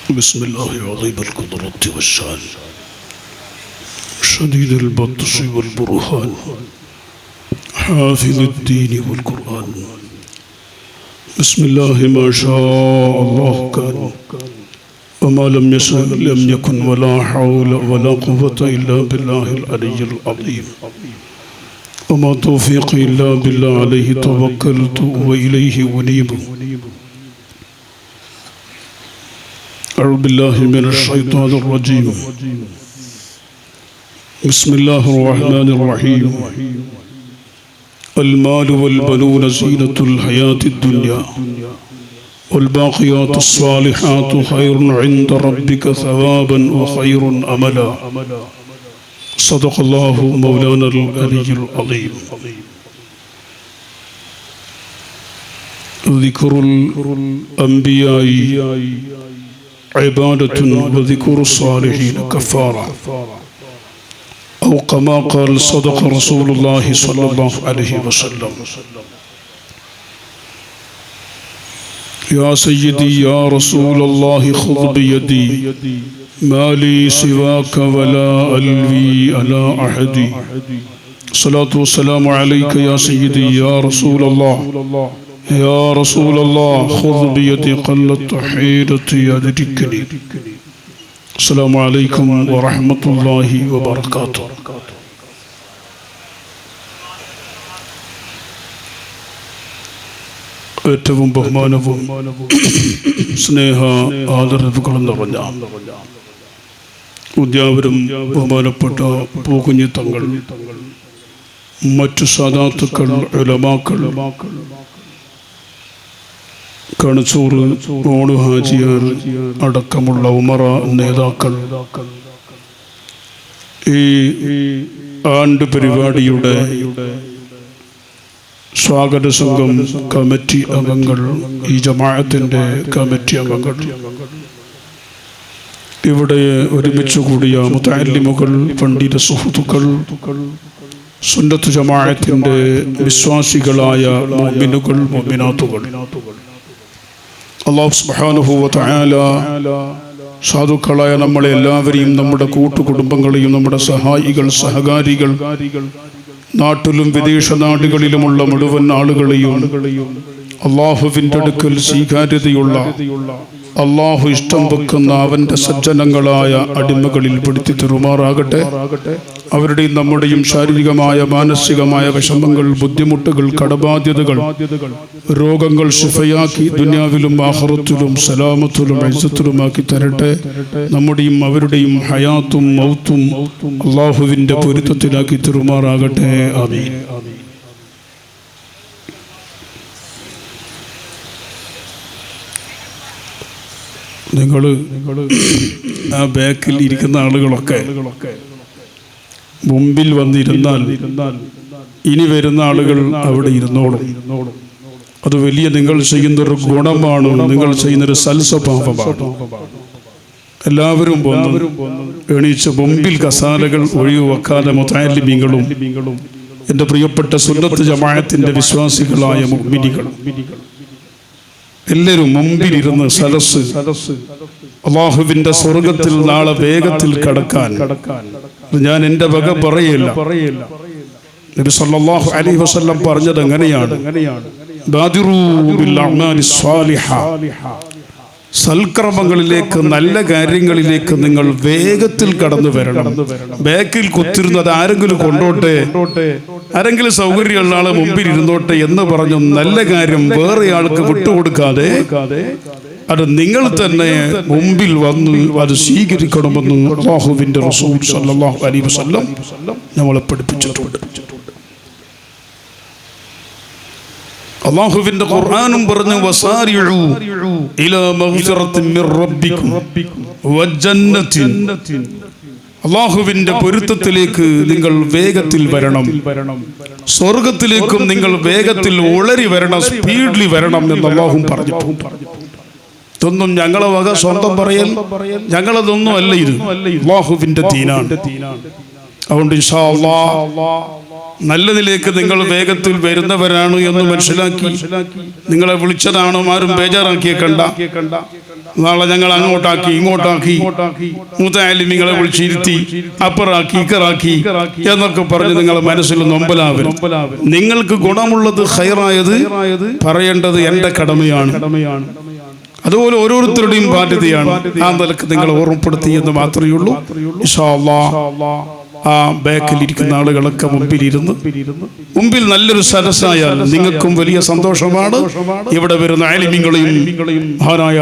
بسم الله عظيم القدرة والشان شديد البطش والبرهان حافظ الدين والقرآن. بسم الله ما شاء الله كان وما لم يشاء لم يكن ولا حول ولا قوة إلا بالله العلي العظيم وما توفيقي إلا بالله عليه توكلت وإليه أنيب. أعوذ بالله من الشيطان الرجيم. بسم الله الرحمن الرحيم. المال والبنون زينة الحياة الدنيا والباقيات الصالحات خير عند ربك ثوابا وخير أملا. صدق الله مولانا العلي العظيم. ذكر الأنبياء عبادة وذكر الصالحين كفارة أو كما قال صدق رسول الله صلى الله عليه وسلم. يا سيدي يا رسول الله خذ بيدي ما لي سواك ولا ألوي على أحد. الصلاة والسلام عليك يا سيدي يا رسول الله يا رسول الله خذ بيدي قلت حيرتي يدركني. السلام عليكم ورحمة الله وبركاته. ഏറ്റവും ബഹുമാനവും സ്നേഹ ആദരവുകളും നിറഞ്ഞ ഉദ്യാവരും ബഹുമാനപ്പെട്ട പൂകുഞ്ഞി തങ്ങൾ, മറ്റു സാദാത്തുക്കൾ, ഉലമാക്കൾ, കണച്ചൂറ് ഓണു ഹാജിയാർ അടക്കമുള്ള ഉമറ നേതാക്കൾ, ഈ ആണ്ട് പരിപാടിയുടെ സ്വാഗത സംഘം കമ്മിറ്റി അംഗങ്ങൾ, ഈ ജമാഅത്തിൻ്റെ കമ്മിറ്റി അംഗങ്ങൾ, ഇവിടെ ഒരുമിച്ച് കൂടിയ മുതഅല്ലിമുകൾ, പണ്ഡിത സുഹൃത്തുക്കൾ, സുന്നത്ത് ജമാഅത്തിൻ്റെ വിശ്വാസികളായ മുഅ്മിനുകൾ, മുഅ്മിനാത്തുകൾ, അല്ലാഹു സുബ്ഹാനഹു വ തആല സാധുക്കളായ നമ്മളെ എല്ലാവരെയും, നമ്മുടെ കൂട്ടുകുടുംബങ്ങളെയും, നമ്മുടെ സഹായികൾ, സഹകാരികൾ, നാട്ടിലും വിദേശ നാടുകളിലുമുള്ള മുഴുവൻ ആളുകളെയും അള്ളാഹുവിൻ്റെ അടുക്കൽ സ്വീകാര്യതയുള്ള, അള്ളാഹു ഇഷ്ടം വെക്കുന്ന അവൻ്റെ സജ്ജനങ്ങളായ അടിമകളിൽ പെടുത്തി തരുമാറാകട്ടെ. അവരുടെയും നമ്മുടെയും ശാരീരികമായ മാനസികമായ വിഷമങ്ങൾ, ബുദ്ധിമുട്ടുകൾ, കടബാധ്യതകൾ, രോഗങ്ങൾ ശിഫയാക്കി ദുനിയാവിലും ആഖിറത്തിലും സലാമത്തിലും ഇസ്സത്തിലുമാക്കി തരട്ടെ. നമ്മുടെയും അവരുടെയും ഹയാത്തും മൗത്തും അള്ളാഹുവിൻ്റെ പൊരുത്തത്തിലാക്കി തരുമാറാകട്ടെ. ആമീൻ. നിങ്ങൾ ആ ബാക്കിൽ ഇരിക്കുന്ന ആളുകളൊക്കെ മുമ്പിൽ വന്നിരുന്നാൽ ഇനി വരുന്ന ആളുകൾ അവിടെ ഇരുന്നോളും. അത് വലിയ നിങ്ങൾ ചെയ്യുന്നൊരു ഗുണമാണ്, നിങ്ങൾ ചെയ്യുന്നൊരു സൽസ്വഭാവമാണ്. എല്ലാവരും എണീച്ച് മുമ്പിൽ കസാലകൾ ഒഴിവുവെക്കാതെ മുതഅല്ലിമീങ്ങളും എൻ്റെ പ്രിയപ്പെട്ട സുന്നത്ത് ജമാഅത്തിൻ്റെ വിശ്വാസികളായ മുഅ്മിനീകൾ എല്ലാവരും മുമ്പിലിരുന്ന് സദസ്സ് അല്ലാഹുവിൻ്റെ സ്വർഗത്തിൽ നാളെ വേഗത്തിൽ കടക്കാൻ ഞാൻ എൻ്റെ വക പറയില്ല. നബി സല്ലല്ലാഹു അലൈഹി വസല്ലം പറഞ്ഞത് എങ്ങനെയാണ്? ബാദിറൂ ബിൽ അഅ്മാലി സ്വാലിഹ, സൽക്കർമ്മങ്ങളിലേക്ക്, നല്ല കാര്യങ്ങളിലേക്ക് നിങ്ങൾ വേഗത്തിൽ കടന്നു വരണം. ബാക്കിൽ കുത്തിരുന്നത് ആരെങ്കിലും കൊണ്ടോട്ടെ, ആരെങ്കിലും സൗകര്യമുള്ള ആളെ മുമ്പിൽ ഇരുന്നോട്ടെ എന്ന് പറഞ്ഞു നല്ല കാര്യം വേറെ ആൾക്ക് വിട്ടുകൊടുക്കാതെ അത് നിങ്ങൾ തന്നെ മുമ്പിൽ വന്ന് അത് സ്വീകരിക്കണമെന്ന് അല്ലാഹുവിൻ്റെ റസൂൽ സല്ലല്ലാഹു അലൈഹി വസല്ലം നമ്മളെ പഠിപ്പിച്ചിട്ടുണ്ട്. അല്ലാഹുവിൻ്റെ ഖുർആനും പറഞ്ഞു വസാരിഉ ഇലാ മഗ്ഫിറത്തിൻ മിർ റബ്ബിക്കും വജന്നത്തിൻ. അല്ലാഹുവിൻ്റെ പൊരുത്തത്തിലേക്ക് നിങ്ങൾ വേഗത്തിൽ വരണം, സ്വർഗത്തിലേക്കും നിങ്ങൾ വേഗത്തിൽ ഉളരി വരണം, സ്പീഡിൽ വരണം എന്ന് അല്ലാഹു പറഞ്ഞിട്ടുണ്ട്. ഇതൊന്നും ഞങ്ങളെ വക സ്വന്തം പറയൽ, ഞങ്ങളതൊന്നും അല്ല, ഇത് അല്ലാഹുവിൻ്റെ ദീനാണ്. അതുകൊണ്ട് ഇൻഷാ അല്ലാഹ് നല്ലതിലേക്ക് നിങ്ങൾ വേഗത്തിൽ വരുന്നവരാണ് എന്ന് മനസ്സിലാക്കി നിങ്ങളെ വിളിച്ചതാണോ ആരും ബേജാറാക്കിയേക്കണ്ട. നാളെ ഞങ്ങൾ അങ്ങോട്ടാക്കി ഇങ്ങോട്ടാക്കി മുതാലിമിങ്ങളെ വിളിച്ചിരുത്തി അപ്പറാക്കി ഇക്കറാക്കി എന്നൊക്കെ പറഞ്ഞ് നിങ്ങളെ മനസ്സിൽ നൊമ്പലാവരും. നിങ്ങൾക്ക് ഗുണമുള്ളത് ഖൈറായത് പറയേണ്ടത് എൻ്റെ കടമയാണ്. അതുപോലെ ഓരോരുത്തരുടെയും ബാധ്യതയാണ്. ആ നിലക്ക് നിങ്ങളെ ഓർമ്മപ്പെടുത്തി എന്ന് മാത്രമേ ഉള്ളൂ. ഇൻഷാ അല്ലാഹ് ആ ബാക്കിലിരിക്കുന്ന ആളുകളൊക്കെ മുമ്പിൽ നല്ലൊരു സദസ്സായാൽ നിങ്ങൾക്കും വലിയ സന്തോഷമാണ്. ഇവിടെ വരുന്ന ആലിമീങ്ങളെയും മഹാനായ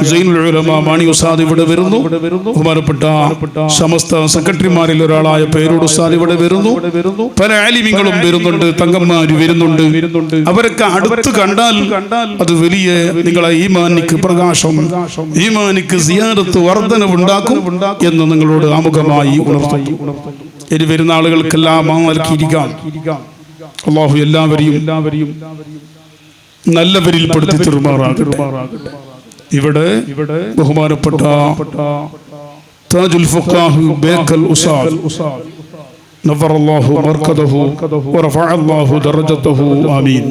സൈനുൽ ഉലമ മാണി ഉസ്താദ് ഇവിടെ വരുന്നു. ബഹുമാനപ്പെട്ട സമസ്ത സെക്രട്ടറിമാരിൽ ഒരാളായ പേരോട് ഉസ്താദ് ഇവിടെ വരുന്നു. പല ആലിമീങ്ങളും വരുന്നുണ്ട്, തങ്ങന്മാര് വരുന്നുണ്ട്. അവരൊക്കെ അടുത്ത് കണ്ടാൽ അത് വലിയ നിങ്ങളെ ഈമാനിക്ക് പ്രകാശം, ഈമാനിക്ക് സിയാറത്ത് വർധനവുണ്ടാക്കും എന്ന് നിങ്ങളോട് ആമുഖമായി ഉണർത്തുന്നു. ഇനി വരുന്ന ആളുകൾക്കെല്ലാം നൽകിയിരിക്കാം. അല്ലാഹു എല്ലാവരെയും നല്ലവരിൽ പെടുത്തി തീർമാറാകട്ടെ. ഇവിടെ ബഹുമാനപ്പെട്ട താജുൽ ഫഖാഹ് ബേക്കൽ ഉസാദ് നവറല്ലാഹു മർകദഹു വറഫഅല്ലാഹു ദറജതഹു ആമീൻ.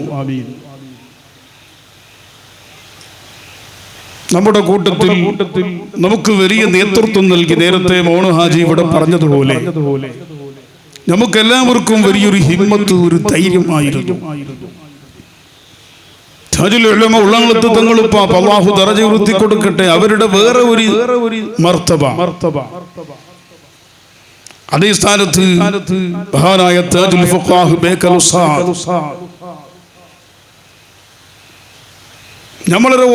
നമ്മുടെ കൂട്ടത്തിൽ നമുക്ക് വലിയ നേതൃത്വം നൽകി നേരത്തെ മോണു ഹാജി ഇവിടെ പറഞ്ഞതുപോലെ നമുക്കെല്ലാവർക്കും വലിയൊരു ഹിമ്മത്ത്, ഒരു ധൈര്യമായിരുന്നു. താജുൽ ഉലമ ഉള്ളാളത്ത് തങ്ങളുപ്പ അല്ലാഹു ദറജ ഉയർത്തി കൊടുക്കട്ടെ. അവരുടെ വേറെ ഒരു മർത്തബ. അതേ സ്ഥാനത്ത് മഹാനായ താജുൽ ഫഖാഹ് ബേക്കൽ ഉസ്താദ് നമ്മളൊരു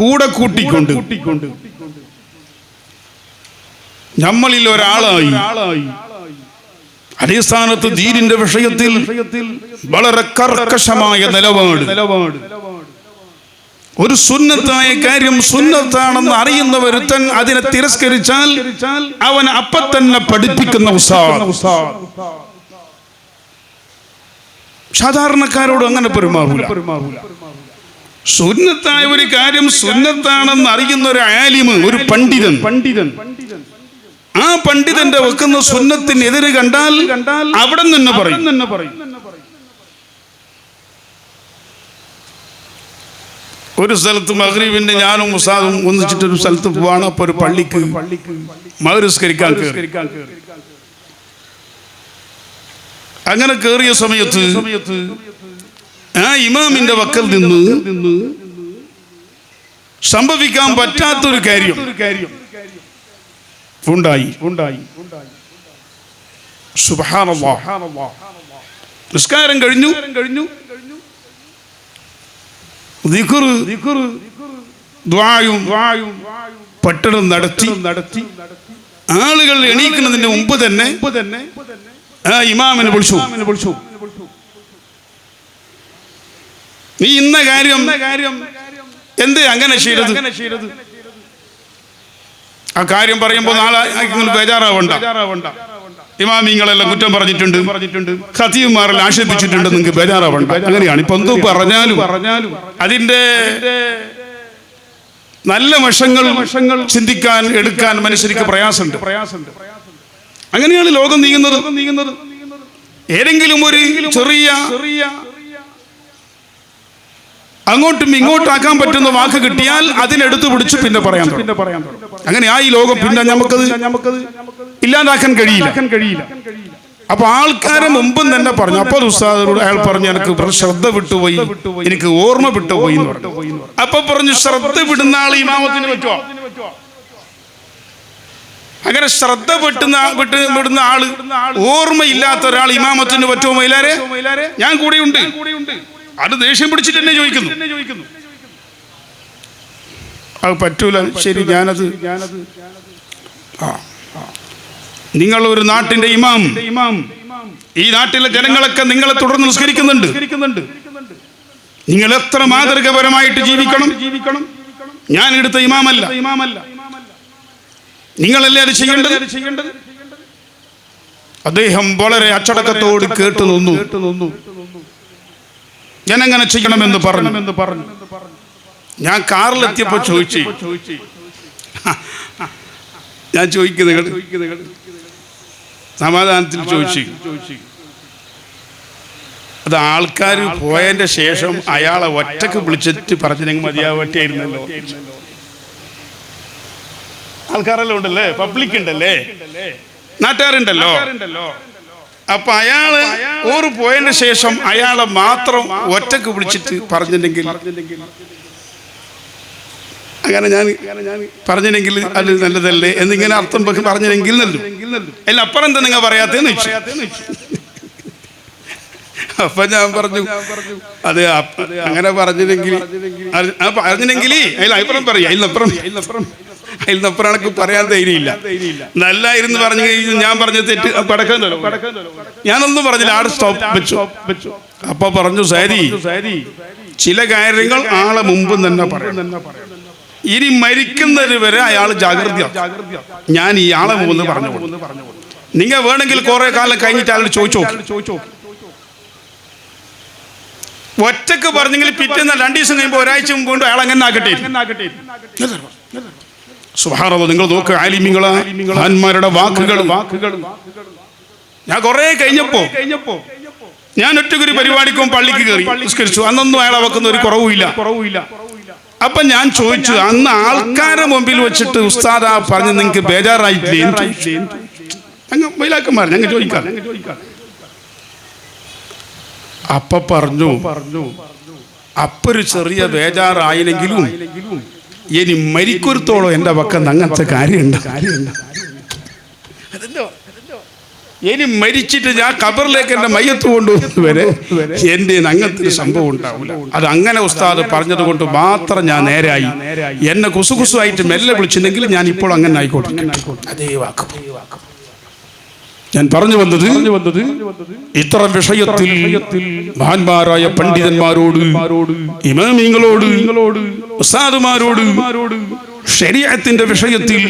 കൂടെ കൂട്ടിക്കൊണ്ട് നമ്മളിൽ ഒരാളായി അതേ സ്ഥാനത്ത് ദീനിന്റെ വിഷയത്തിൽ വളരെ കർക്കശമായ നിലപാട്, ഒരു സുന്നത്തായ കാര്യം സുന്നത്താണെന്ന് അറിയുന്ന ഒരുത്തൻ അതിനെ തിരസ്കരിച്ചാൽ അവൻ അപ്പൊ തന്നെ പഠിപ്പിക്കുന്ന ഉസ്താദ്. സാധാരണക്കാരോട് അങ്ങനെ പെരുമാറൂല. സുന്നത്തായ ഒരു കാര്യം സുന്നത്താണെന്ന് അറിയുന്ന ഒരു ആലിമ്, ഒരു പണ്ഡിതൻ ആ പണ്ഡിതന്റെ വെക്കുന്ന സുന്നത്തിനെതിരെ കണ്ടാൽ അവിടെ നിന്ന് പറയും. ഒരു സ്ഥലത്ത് മഗ്രിബിന്റെ ഞാനും ഉസ്താദും ഒന്നിച്ചിട്ടൊരു സ്ഥലത്ത് പോവാണ്. അപ്പൊ ഒരു പള്ളിക്ക് മഗ്രിബ് നിസ്കരിക്കാൻ കയറി. അങ്ങനെ കേറിയ സമയത്ത് ആ ഇമാമിന്റെ വക്കൽ നിന്ന് സംഭവിക്കാൻ പറ്റാത്തൊരു കാര്യം ഉണ്ടായി. സുബ്ഹാനല്ലാഹ്. നിസ്കാരം കഴിഞ്ഞു, ദിക്ർ ദുആയും പട്ടണം നടത്തി. ആളുകൾ എണീക്കുന്നതിന് മുമ്പ് തന്നെ ആ ഇമാമിനെ വിളിച്ചു. നീ ഇന്ന കാര്യം എന്ത് അങ്ങനെ ചെയ്തത്? ആ കാര്യം പറയുമ്പോൾ നാളെ ബേജാറാവണ്ട. ഇമാമിങ്ങളെല്ലാം കുറ്റം പറഞ്ഞിട്ടുണ്ട്, ഖതീബുമാരെല്ലാം ആക്ഷേപിച്ചിട്ടുണ്ട്, നിങ്ങൾക്ക് ബേജാറാവണ്ട. അങ്ങനെയാണ്. ഇപ്പൊ എന്തു പറഞ്ഞാലും അതിന്റെ നല്ല വശങ്ങൾ ചിന്തിക്കാൻ എടുക്കാൻ മനുഷ്യർക്ക് പ്രയാസമുണ്ട്. അങ്ങനെയാണ് ലോകം നീങ്ങുന്നത്. ഏതെങ്കിലും ഒരു ചെറിയ അങ്ങോട്ടും ഇങ്ങോട്ടാക്കാൻ പറ്റുന്ന വാക്ക് കിട്ടിയാൽ അതിനെടുത്ത് പിടിച്ച് പിന്നെ പറയാൻ തുടങ്ങും. അങ്ങനെ ആ ഈ ലോകം പിന്നെ നമുക്കത് ഇല്ലാതാക്കാൻ കഴിയില്ല. അപ്പൊ ആൾക്കാരെ മുമ്പും തന്നെ പറഞ്ഞു. അപ്പൊ ഉസ്താദോട് അയാൾ പറഞ്ഞു, എനിക്ക് ശ്രദ്ധ വിട്ടുപോയി, എനിക്ക് ഓർമ്മ വിട്ടുപോയി എന്ന് പറഞ്ഞു. അപ്പൊ പറഞ്ഞു, ശ്രദ്ധ വിടുന്ന ആൾ ഇമാമത്തിന് പറ്റുമോ? അങ്ങനെ ശ്രദ്ധ വിടുന്ന ആള്, ഓർമ്മയില്ലാത്ത ഒരാൾ ഇമാമത്തിന് പറ്റുമോ? മൈലാരെ, ഞാൻ കൂടെയുണ്ട്. അത് ദേഷ്യം പിടിച്ചിട്ട് എന്നെ ചോദിക്കുന്നു. അത് പറ്റൂല. ശരി, ഞാനത് നിങ്ങൾ ഒരു നാട്ടിന്റെ ഇമാം, ഈ നാട്ടിലെ ജനങ്ങളൊക്കെ നിങ്ങളെ തുടർന്ന് നിസ്കരിക്കുന്നുണ്ട്. നിങ്ങൾ എത്ര മാതൃകപരമായിട്ട് ജീവിക്കണം. ഞാൻ ഇവിടുത്തെ ഇമാമല്ല. നിങ്ങളല്ലേ അത് ചെയ്യേണ്ടത്. അദ്ദേഹം വളരെ അച്ചടക്കത്തോട് കേട്ടു നിന്നു. ഞാൻ എങ്ങനെ ചെയ്യണമെന്ന് പറഞ്ഞു. ഞാൻ കാറിലെത്തിയപ്പോ ചോദിച്ചു, ഞാൻ ചോദിക്കുന്നത് സമാധാനത്തിൽ ചോദിച്ചു, അത് ആൾക്കാർ പോയതിന്റെ ശേഷം അയാളെ ഒറ്റക്ക് വിളിച്ചിട്ട് പറഞ്ഞെങ്കിൽ മതിയാവട്ടായിരുന്നല്ലോ. ആൾക്കാരെല്ലാം ഉണ്ടല്ലേ, പബ്ലിക് ഉണ്ടല്ലേ, നാട്ടുകാരുണ്ടല്ലോ. അപ്പൊ അയാള് ഓറ് പോയതിന്റെ ശേഷം അയാളെ മാത്രം ഒറ്റക്ക് വിളിച്ചിട്ട് പറഞ്ഞിട്ടുണ്ടെങ്കിൽ, അങ്ങനെ ഞാൻ പറഞ്ഞില്ലെങ്കിൽ അത് നല്ലതല്ലേ എന്നിങ്ങനെ അർത്ഥം പറഞ്ഞില്ലെങ്കിൽ നല്ലു. അതിൽ അപ്പുറം എന്താ നിങ്ങൾ പറയാത്തേന്ന് വെച്ചു. അപ്പൊ ഞാൻ പറഞ്ഞു അത് അങ്ങനെ പറഞ്ഞില്ലെങ്കിൽ അതിൽ അഭിപ്രായം പറയാം. അതിലപ്പുറം എനിക്ക് പറയാൻ ധൈര്യമില്ല. നല്ലായിരുന്നു പറഞ്ഞു കഴിഞ്ഞാൽ ഞാൻ പറഞ്ഞ തെറ്റ് പടക്കാൻ ഞാനൊന്നും പറഞ്ഞില്ല, ആട് സ്റ്റോപ്പ് വെച്ചു. അപ്പൊ പറഞ്ഞു സാരി ചില കാര്യങ്ങൾ ആളെ മുമ്പ് തന്നെ പറയണം, ഇനി മരിക്കുന്നത് വരെ അയാൾ ജാഗ്രത. ഞാൻ ഈ ആളെ മുമ്പ് പറഞ്ഞു, നിങ്ങൾ വേണമെങ്കിൽ കുറെ കാലം കഴിഞ്ഞിട്ട് അയാൾ ചോദിച്ചോ. ഒറ്റക്ക് പറഞ്ഞെങ്കിൽ പിറ്റേന്ന് 2 ദിവസം കഴിയുമ്പോൾ ഒരാഴ്ച മുമ്പ് കൊണ്ട് അയാൾ അങ്ങനെ ആകട്ടെ. സുബ്ഹാനല്ലാഹ്, നിങ്ങൾ നോക്ക് ആലിമീങ്ങളെ മഹാന്മാരുടെ വാക്കുകൾ. ഞാൻ കുറെ കഴിഞ്ഞപ്പോ ഞാൻ ഒറ്റക്കൊരു പരിപാടിക്കും പള്ളിക്ക് കയറി നിസ്കരിച്ചു. അന്നൊന്നും അയാളെ വെക്കുന്ന ഒരു കുറവുമില്ല. അപ്പൊ ഞാൻ ചോദിച്ചു, അന്ന് ആൾക്കാരെ മുമ്പിൽ വെച്ചിട്ട് ഉസ്താദാ പറഞ്ഞ് നിങ്ങൾക്ക് ബേജാറായിട്ടില്ലേ? അങ്ങ് വൈലാക്കന്മാർ ഞങ്ങൾ ചോദിക്കാം. അപ്പൊ പറഞ്ഞു അപ്പൊരു ചെറിയ ബേജാറായില്ലെങ്കിലും ഇനി മരിക്കുരത്തോളം എന്റെ പക്കം അങ്ങനത്തെ കാര്യമുണ്ട്. ഇനി മരിച്ചിട്ട് ഞാൻ ഖബറിലേക്ക് എന്റെ മയ്യത്ത് കൊണ്ടുവരെ എന്റെ അങ്ങനത്തെ സംഭവം ഉണ്ടാവില്ല. അത് അങ്ങനെ ഉസ്താദ് പറഞ്ഞത് കൊണ്ട് മാത്രം ഞാൻ നേരായി. എന്നെ കുസുകുസുമായിട്ട് മെല്ലെ വിളിച്ചിട്ടുണ്ടെങ്കിൽ ഞാൻ ഇപ്പോൾ അങ്ങനെ ആയിക്കോട്ടെ. അതേ വാക്ക് ഞാൻ പറഞ്ഞു വന്നത് ഇത്തരം വിഷയത്തിൽ മഹാന്മാരായ പണ്ഡിതന്മാരോട്, ഇമാമിങ്ങളോട്, ഉസ്താദുമാരോട് ശരീഅത്തിന്റെ വിഷയത്തിൽ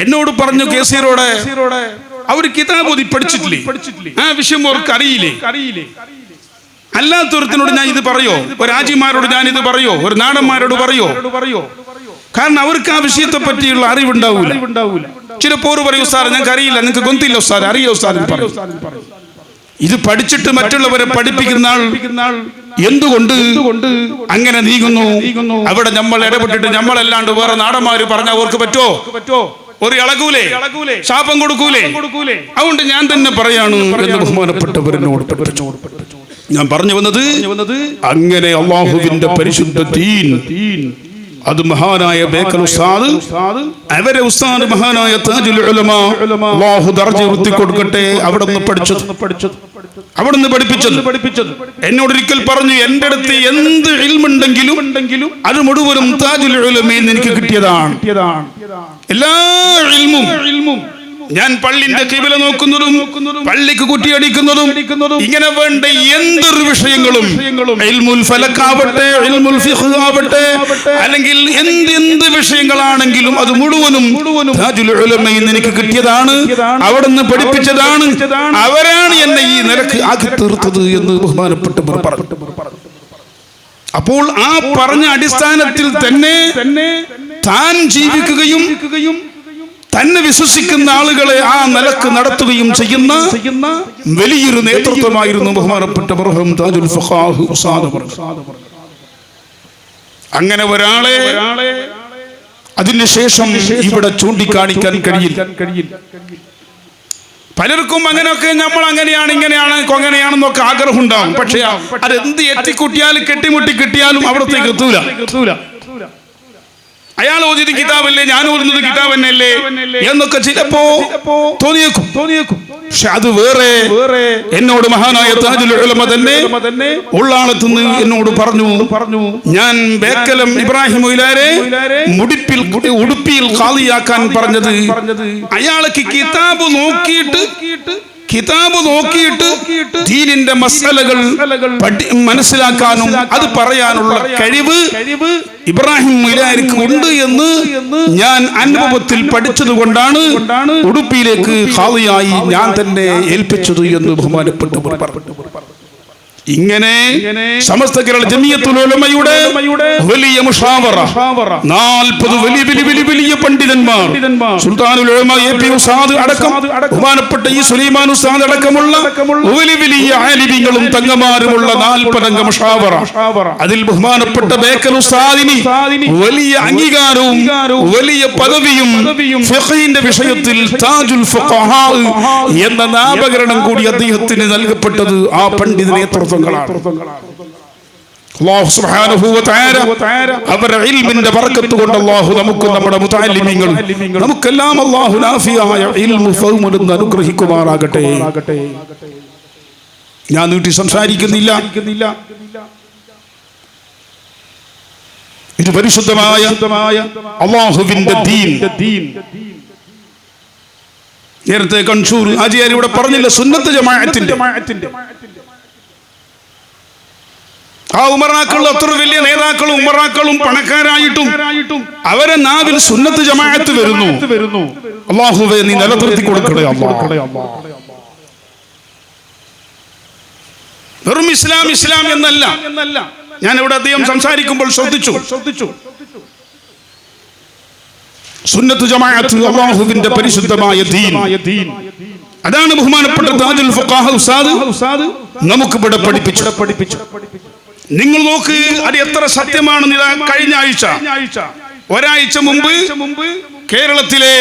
എന്നോട് പറഞ്ഞു കേസീറോടെ അവർ കിതാബ് ഓതി പഠിച്ചിട്ടില്ലേ, ആ വിഷയം അവർക്ക് അറിയില്ലേ. അല്ലാത്തൊരുത്തിനോട് ഞാൻ ഇത് പറയോ, ഒരു രാജിമാരോട് ഞാൻ ഇത് പറയോ, ഒരു നാടന്മാരോട് പറയോ? കാരണം അവർക്ക് ആ വിഷയത്തെ പറ്റിയുള്ള അറിവുണ്ടാവൂല. ചിലപ്പോൾ പറയൂ സാർ ഞങ്ങൾക്ക് അറിയില്ല, നിങ്ങൾക്ക് ഗൊന്തില്ല സാർ, അറിയോ സാർ പറയും. ഇത് പഠിച്ചിട്ട് മറ്റുള്ളവരെ പഠിപ്പിക്കുന്ന ആൾ എന്തുകൊണ്ട് അങ്ങനെ നീങ്ങുന്നു? അവിടെ നമ്മൾ ഇടപെട്ടിട്ട് നമ്മളല്ലാണ്ട് വേറെ നാടന്മാര് പറഞ്ഞാൽ അവർക്ക് പറ്റോ? ഒരു ഇളകൂലേ, ശാപം കൊടുക്കൂലേ? അതുകൊണ്ട് ഞാൻ തന്നെ പറയാണ് എന്ന് ബഹുമാനപ്പെട്ടവരെന്നോട് ഞാൻ പറഞ്ഞു വന്നത്, അങ്ങനെ അള്ളാഹുവിന്റെ പരിശുദ്ധ ദീൻ അത് മഹാനായ ബേക്കൽ ഉസ്താദ്, അവരെ ഉസ്താദ് മഹാനായ താജുൽ ഉലമാ അല്ലാഹു ദർജ ഉയർത്തി കൊടുക്കട്ടെ, അവിടുന്ന് അവിടുന്ന് പഠിപ്പിച്ചത്. എന്നോട് ഒരിക്കൽ പറഞ്ഞു, എൻ്റെ അടുത്ത് എന്ത് ഇൽമുണ്ടെങ്കിലും അത് മുഴുവനും താജുൽ ഉലമയിൽ നിന്ന് എനിക്ക് കിട്ടിയതാണ്. എല്ലാ ഇൽമും ഞാൻ പള്ളിന്റെ ഖിബല നോക്കുന്നതും പള്ളിക്ക് കുറ്റിയടിക്കുന്നതും ഇങ്ങനെ വേണ്ട എന്തൊരു വിഷയങ്ങളും, ഇൽമുൽ ഫലക്കാവട്ടെ, ഇൽമുൽ ഫിഖ് ആവട്ടെ, അല്ലെങ്കിൽ എന്ത് വിഷയങ്ങളാണെങ്കിലും അത് മുഴുവനും താജുൽ ഉലമയിൽ നിന്ന് എനിക്ക് കിട്ടിയതാണ്, അവിടുന്ന് പഠിപ്പിച്ചതാണ്. അവരാണ് എന്നെ ഈ നിലക്ക് ആക്കി തീർത്തത് എന്ന് ബഹുമാനപ്പെട്ടവർ പറഞ്ഞു. അപ്പോൾ ആ പറഞ്ഞ അടിസ്ഥാനത്തിൽ തന്നെ താൻ ജീവിക്കുകയും തന്നെ വിശ്വസിക്കുന്ന ആളുകളെ ആ നിലക്ക് നടത്തുകയും ചെയ്യുന്ന വലിയൊരു നേതൃത്വമായിരുന്നു ബഹുമാനപ്പെട്ട മർഹൂം താജുൽ ഫഖാഹ് ഉസ്താദ്. അങ്ങനെ ഒരാളെ അതിനുശേഷം ഇവിടെ ചൂണ്ടിക്കാണിക്കാൻ കഴിയില്ല. പലർക്കും അങ്ങനെയൊക്കെ നമ്മൾ അങ്ങനെയാണ് ഇങ്ങനെയാണെന്നൊക്കെ ആഗ്രഹം ഉണ്ടാവും. പക്ഷേ അതെന്ത് എത്തിക്കുട്ടിയാലും കെട്ടിമുട്ടി കിട്ടിയാലും അവിടത്തേക്ക് എത്തൂല. അയാൾ ഓതിയത് കിതാബല്ലേ, ഞാൻ ഓതുന്നത് കിതാബ് തന്നെയല്ലേ എന്നൊക്കെ ചിലപ്പോ തോന്നിയേക്കും. പക്ഷെ അത് വേറെ. എന്നോട് മഹാനായ താജുൽ ഉലമ തന്നെ ഉള്ളാളത്തുനിന്ന് എന്നോട് പറഞ്ഞു, ഞാൻ ബേക്കലം ഇബ്രാഹിം മൗലാരെ ഉടുപ്പിയിൽ ഖാദിയാക്കാൻ പറഞ്ഞത് അയാൾക്ക് കിതാബ് നോക്കിയിട്ട് ദീനിന്റെ മസലകൾ മനസ്സിലാക്കാനും അത് പറയാനുള്ള കഴിവ് ഇബ്രാഹിം മൗലാരിക്ക് ഉണ്ട് എന്ന് ഞാൻ അനുഭവത്തിൽ പഠിച്ചത് കൊണ്ടാണ് ഉടുപ്പിയിലേക്ക് ഖാദിയായി ഞാൻ തന്നെ ഏൽപ്പിച്ചത് എന്ന് ബഹുമാനപ്പെട്ടവർ പറഞ്ഞു. ഇങ്ങനെ സമസ്ത കേരള ജമിയത്തുൽ ഉലമയുടെ വലിയ മുഷാവറ 40 വലിയ പണ്ഡിതന്മാർ സുൽത്താനുൽ ഉലമ എ.പി. ഉസ്താദ് അടക്കം ബഹുമാനപ്പെട്ട ഈ സുലൈമാൻ ഉസ്താദ് അടക്കമുള്ള വലിയ ആലിമീങ്ങളും തങ്ങമാരുമുള്ള 40 അംഗ മുഷാവറ. അതിൽ ബഹുമാനപ്പെട്ട ബേക്കൽ ഉസ്താദിന് വലിയ അംഗീകാരവും വലിയ പദവിയും ഫിഖഹിന്റെ വിഷയത്തിൽ താജുൽ ഫുഖഹാ എന്ന നാമകരണം കൂടി അദ്ദേഹത്തിന് നൽകപ്പെട്ടത് ആ പണ്ഡിത നേതൃത്വങ്ങളാണ്. അല്ലാഹു സുബ്ഹാനഹു വ തആല അവരുടെ ഇൽമിന്റെ ബർക്കത്ത് കൊണ്ട് അല്ലാഹു നമുക്കും നമ്മുടെ മുതഅല്ലിമീങ്ങളും നമുക്കെല്ലാം അല്ലാഹു നാഫിയായ ഇൽമു ഫഹ്മുൻ അനുഗ്രഹിക്കുമാറാകട്ടെ. ഞാൻ നീട്ടി സംസാരിക്കുന്നില്ല. ഇത് പരിശുദ്ധമായ അല്ലാഹുവിന്റെ ദീൻ. നേരത്തെ കൺസൂർ ആജിയാർ ഇവിടെ പറഞ്ഞില്ല, സുന്നത്ത് ജമാഅത്തിന്റെ ആ ഉമറാക്കളും അത്ര വലിയ നേതാക്കളും ഉമറാക്കളും പണക്കാരായിട്ടും അവരെ നാവിൽ സുന്നത്ത് ജമാഅത്ത് വരുന്നു. അല്ലാഹുവേ നീ നിലനിർത്തി കൊടുക്കണേ അല്ലാഹ്. വെറും ഇസ്ലാം എന്നല്ല ഞാൻ ഇവിടെ അധികം സംസാരിക്കുമ്പോൾ ശ്രദ്ധിച്ചു. സുന്നത്ത് ജമാഅത്ത് അല്ലാഹുവിന്റെ പരിശുദ്ധമായ ദീൻ. അതാണ് ബഹുമാനപ്പെട്ട താജുൽ ഫുഖഹാ ഉസ്താദ് നമുക്ക് ഇവിടെ പഠിപ്പിച്ചു. നിങ്ങൾ നോക്ക്, അത് എത്ര സത്യമാണെന്ന്. കഴിഞ്ഞ ഒരാഴ്ച മുമ്പ് കേരളത്തിലെ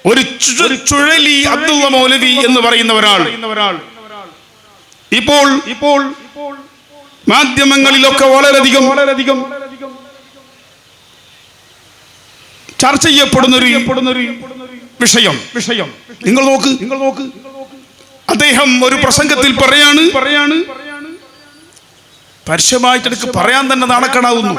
ഒരു ചുഴലി അബ്ദുള്ള മൗലവി എന്ന് പറയുന്ന ഒരാൾ ഇപ്പോൾ മാധ്യമങ്ങളിലൊക്കെ വളരെയധികം ചർച്ച ചെയ്യപ്പെടുന്നൊരു വിഷയം. നിങ്ങൾ നോക്ക്, അദ്ദേഹം ഒരു പ്രസംഗത്തിൽ പറയാണ് പരസ്യമായിട്ട് എനിക്ക് പറയാൻ തന്നെ നാണക്കേടാവുന്നു.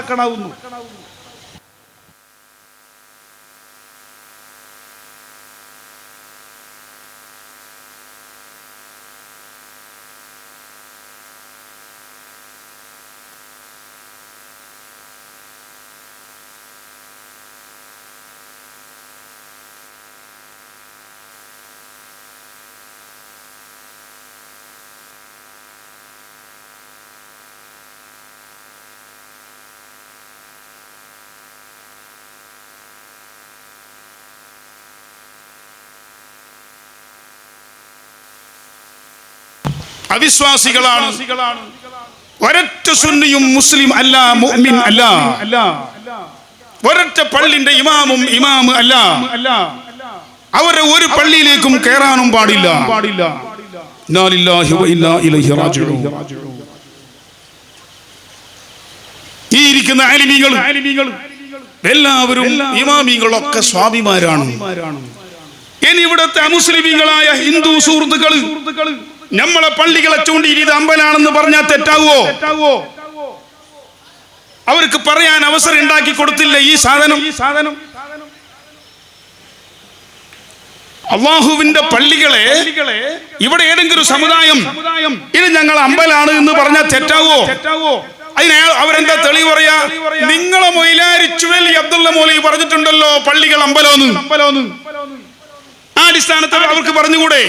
അവിശ്വാസികളാണ്. ഒരൊറ്റ സുന്നിയും മുസ്ലിം അല്ല, മുഅ്മിൻ അല്ല. ഒരൊറ്റ പള്ളിന്റെ ഇമാം അല്ല. അവരെ ഒരു പള്ളിയിലേക്കും കയറാനും പാടില്ല. ഇന്നാ ലില്ലാഹി വ ഇന്നാ ഇലൈഹി റാജിഊൻ. ഈ ഇരിക്കുന്ന ആലിമീങ്ങൾ എല്ലാവരും ഇമാമികളൊക്കെ സ്വാമിമാരാണ്. ഇനി ഇവിടുത്തെ അമുസ്ലിമീങ്ങളായ ഹിന്ദു സുഹൃത്തുക്കൾ നമ്മളെ പള്ളികളെ ചൂണ്ടി ഇത് അമ്പലാണെന്ന് പറഞ്ഞാൽ തെറ്റാവോ? അവർക്ക് പറയാൻ അവസരം ഉണ്ടാക്കി കൊടുത്തില്ല ഈ സാധനം. അല്ലാഹുവിന്റെ പള്ളികളെ ഇവിടെ ഏതെങ്കിലും സമുദായം ഇത് ഞങ്ങൾ അമ്പലാണ് എന്ന് പറഞ്ഞാൽ തെറ്റാവോ? അതിന് അവരെന്താ തെളിവ് പറയാ? നിങ്ങളെ മൊയിലാരി ചുഴലി അബ്ദുള്ള മൗലവി പറഞ്ഞിട്ടുണ്ടല്ലോ പള്ളികൾ അമ്പലോന്ന്. ആ അടിസ്ഥാനത്തിൽ അവർക്ക് പറഞ്ഞുകൂടെ?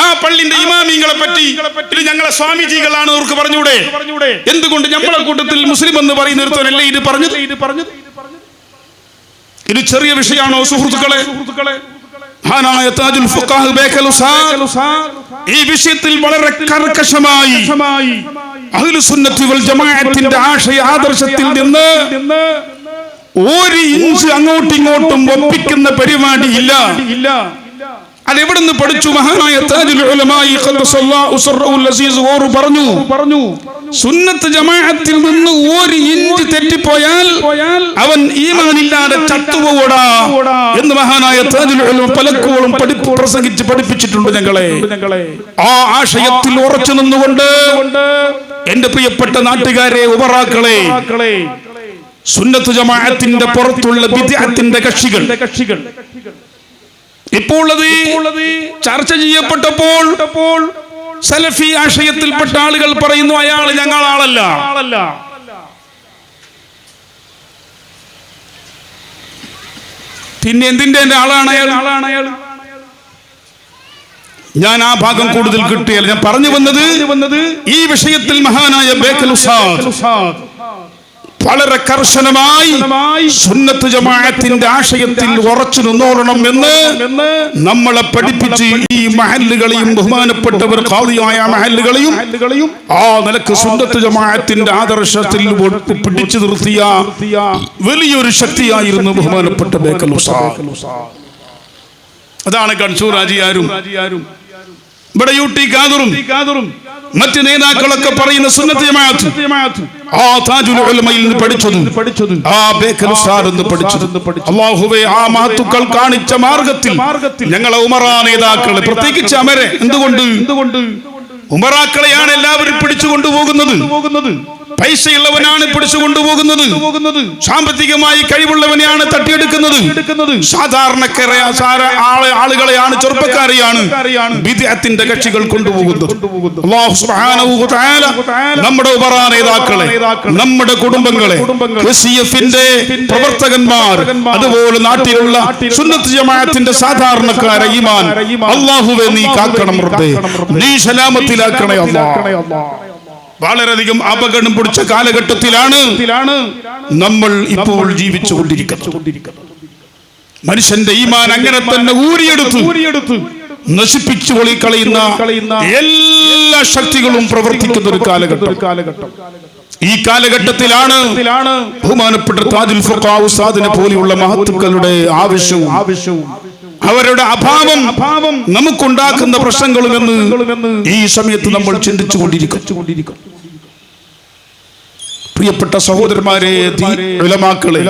ആ പള്ളിന്റെ ഇമാമിങ്ങളെ പറ്റി ഇത് ഞങ്ങളെ സ്വാമിജികളാണ് അവർക്ക് പറഞ്ഞൂടെ? എന്തുകൊണ്ട് നമ്മളെ കൂട്ടത്തിൽ മുസ്ലിം എന്ന് പറയുന്ന ഒരുത്തനല്ലേ ഇത് പറഞ്ഞത്? ഇത് ചെറിയ വിഷയമാണോ സുഹൃത്തുക്കളെ? മഹാനായ താജുൽ ഫുഖഹാ ബേക്കൽ ഉസ്താദ് ഈ വിഷയത്തിൽ വളരെ കർക്കശമായി അഹ്ലുസ് സുന്നത്തി വൽ ജമാഅത്തിന്റെ ആശയ ആദർശത്തിൽ നിന്ന് ഒരു ഇഞ്ച് അങ്ങോട്ടും ഒപ്പിക്കുന്ന പരിപാടി ഇല്ല. അതെവിടുന്ന് പഠിച്ചു? മഹാനായ താജുൽ ഉലമായി ഖദ്ദസല്ലാഹു സിർറഹുൽ അസീസ് ഓർ പറഞ്ഞു സുന്നത്ത് ജമാഅത്തിൽ നിന്ന് ഒരു ഇഞ്ച് തെറ്റിപ്പോയാൽ അവൻ ഈമാനില്ലാതെ ചത്തുപോകൂടാ എന്ന് മഹാനായ താജുൽ ഉലമ പലപ്പോഴും പ്രസംഗിച്ച് പഠിപ്പിച്ചിട്ടുണ്ട് ഞങ്ങളെ. ആ ആശയത്തിൽ ഉറച്ചു നിന്നുകൊണ്ട് എന്റെ പ്രിയപ്പെട്ട നാട്ടുകാരെ, ഉമറാക്കളെ, സുന്നത്ത് ജമാഅത്തിന്റെ പുറത്തുള്ള ബിദ്അത്തിന്റെ കക്ഷികൾ ഇപ്പോൾ ചർച്ച ചെയ്യപ്പെട്ടപ്പോൾ സലഫി ആശയത്തിൽപ്പെട്ട ആളുകൾ പറയുന്നു അയാൾ ഞങ്ങളാളല്ല. പിന്നെ എന്തിന്റെ ആളാണ് അയാൾ? ഞാൻ ആ ഭാഗം കൂടുതൽ കിട്ടിയാൽ ഞാൻ പറഞ്ഞു വന്നത് ഈ വിഷയത്തിൽ മഹാനായ ബേക്കൽ ഉസ്താദ് വളരെ കർശനമായി സുന്നത്ത് ജമാഅത്തിന്റെ ആശയത്തിൽ ഉറച്ചു നിന്നോളണം എന്ന് നമ്മളെ പഠിപ്പിച്ച് ഈ മഹല്ലുകളെയും ബഹുമാനപ്പെട്ടവർ ഖാദിയായ മഹല്ലുകളെയും ആ നിലക്ക് സുന്നത്ത് ജമാഅത്തിന്റെ ആദർശത്തിൽ പിടിച്ചു നിർത്തിയ വലിയൊരു ശക്തിയായിരുന്നു ബഹുമാനപ്പെട്ട ബേക്കൽ ഉസ്താദ്. അതാണ് കൺസൂർ ഹാജിയാരും ഇവിടെ യൂട്ടി ഖാദറും മറ്റ് നേതാക്കളൊക്കെ പറയുന്ന സുന്നത്ത് ജമാഅത്ത് ആ താജുൽ ഉലമയിൽ നിന്ന് പഠിച്ചത് ആ ബേക്കൽ ഉസ്താദ് എന്ന് പഠിച്ചത്. അല്ലാഹുവേ, ആ മഹത്തുക്കൾ കാണിച്ച മാർഗത്തിൽ ഞങ്ങളെ ഉമറാ നേതാക്കളെ പ്രത്യേകിച്ച് അമരെ എന്തുകൊണ്ട് ഉമറാക്കളെയാണ് എല്ലാവരും പിടിച്ചു കൊണ്ടുപോകുന്നത്. പൈസയുള്ളവനാണ് പിടിച്ചു കൊണ്ടുപോകുന്നത്. സാമ്പത്തികമായി കഴിവുള്ളവനെയാണ് തട്ടിയെടുക്കുന്നത്. ആളുകളെയാണ് ചെറുപ്പക്കാരെയാണ് ബിദ്അത്തിന്റെ കക്ഷികൾ കൊണ്ടുപോകുന്നത്. അല്ലാഹു സുബ്ഹാനഹു വ തആല നമ്മുടെ ഉമറാ നേതാക്കളെ, നമ്മുടെ കുടുംബങ്ങളെ, ഖുസിയഫിന്റെ പ്രവർത്തകന്മാർ, അതുപോലെ നാട്ടിലുള്ള സുന്നത്ത് ജമാഅത്തിന്റെ സാധാരണക്കാരെ ഈമാൻ അല്ലാഹുവേ നീ കാക്കണം റബ്ബേ, നീ സലാമത്തിലാക്കണേ അല്ലാഹ്. വളരെയധികം അപകടം പിടിച്ച കാലഘട്ടത്തിലാണ് നമ്മൾ ഇപ്പോൾ ജീവിച്ചുകൊണ്ടിരിക്കുന്നത്. മനുഷ്യന്റെ ഈമാൻ അങ്ങനെ തന്നെ ഊരിയെടുത്ത് നശിപ്പിച്ചു കളയുന്ന എല്ലാ ശക്തികളും പ്രവർത്തിക്കുന്ന ഒരു കാലഘട്ടം. ഈ കാലഘട്ടത്തിലാണ് ബഹുമാനപ്പെട്ട താജുൽ ഫഖാ ഉസ്താദിനെ പോലെയുള്ള മഹത്തുക്കളുടെ ആവശ്യവും അവരുടെ അഭാവം നമുക്കുണ്ടാക്കുന്ന പ്രശ്നങ്ങളുമെന്ന് ഈ സമയത്ത് നമ്മൾ ചിന്തിച്ചുകൊണ്ടിരിക്കും. പ്രിയപ്പെട്ട സഹോദരന്മാരെ, ഉലമാക്കളെ,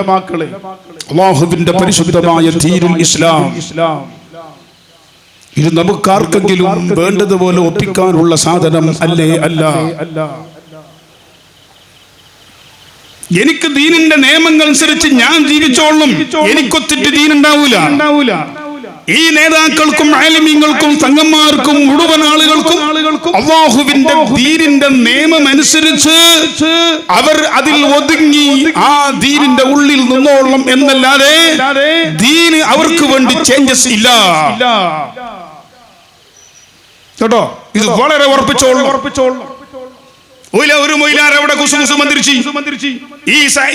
അല്ലാഹുവിന്റെ പരിശുദ്ധമായ ദീനുൽ ഇസ്ലാം ഇത് നമുക്കാർക്കെങ്കിലും വേണ്ടതുപോലെ ഒപ്പിക്കാനുള്ള സാധനം അല്ലേ? അല്ല. എനിക്ക് ദീനിന്റെ നിയമങ്ങൾ അനുസരിച്ച് ഞാൻ ജീവിച്ചോളും, എനിക്കൊത്തിട്ട് ദീനുണ്ടാവൂല. ഈ നേതാക്കൾക്കും ആലിമീങ്ങൾക്കും തങ്ങന്മാർക്കും മുഴുവൻ ആളുകൾക്കും അല്ലാഹുവിന്റെ ദീനിന്റെ നിയമം അനുസരിച്ച് അവർ അതിൽ ഒതുങ്ങി ആ ദീനിന്റെ ഉള്ളിൽ നിന്നോളണം എന്നല്ലാതെ ദീന് അവർക്ക് വേണ്ടി ചേഞ്ചസ് ഇല്ല കേട്ടോ. ഇത് വളരെ ഉറപ്പിച്ചോളണം. ഒരു മൊയിലാർ അവിടെ കുസുകുസു മന്ത്രിച്ച്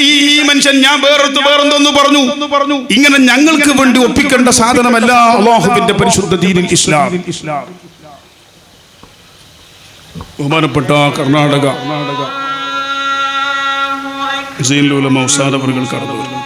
ഈ മനുഷ്യൻ ഞാൻ വേറെന്തോന്ന് പറഞ്ഞു. ഇങ്ങനെ ഞങ്ങൾക്ക് വേണ്ടി ഒപ്പിക്കേണ്ട സാധനമല്ല അല്ലാഹുവിന്റെ പരിശുദ്ധ ദീനുൽ ഇസ്ലാം. ബഹുമാനപ്പെട്ട കർണാടക സയ്യിദുൽ ഉലമാ ഉസ്താദ് അവர்கள் കടന്നു വരുന്നു.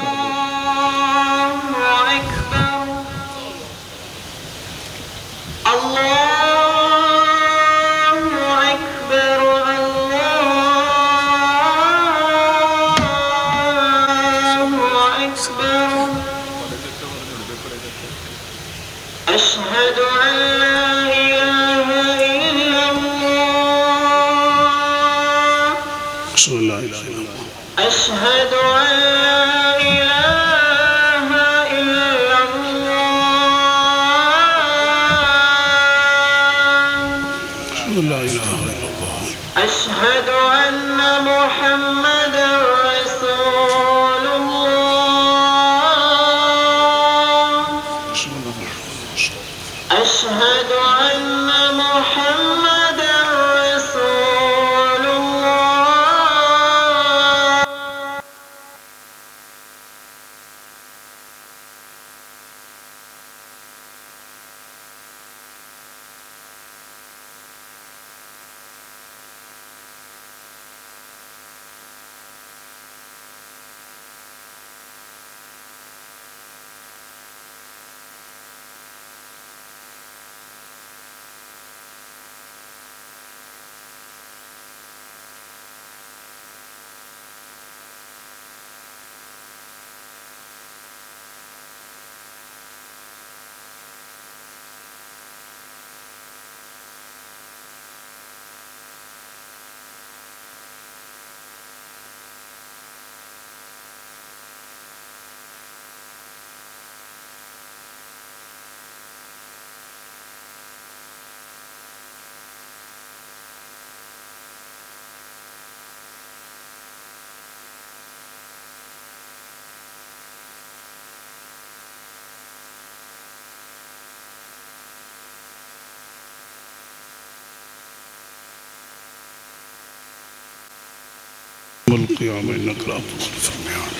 القيامة إنك لا تخلف الميعاد.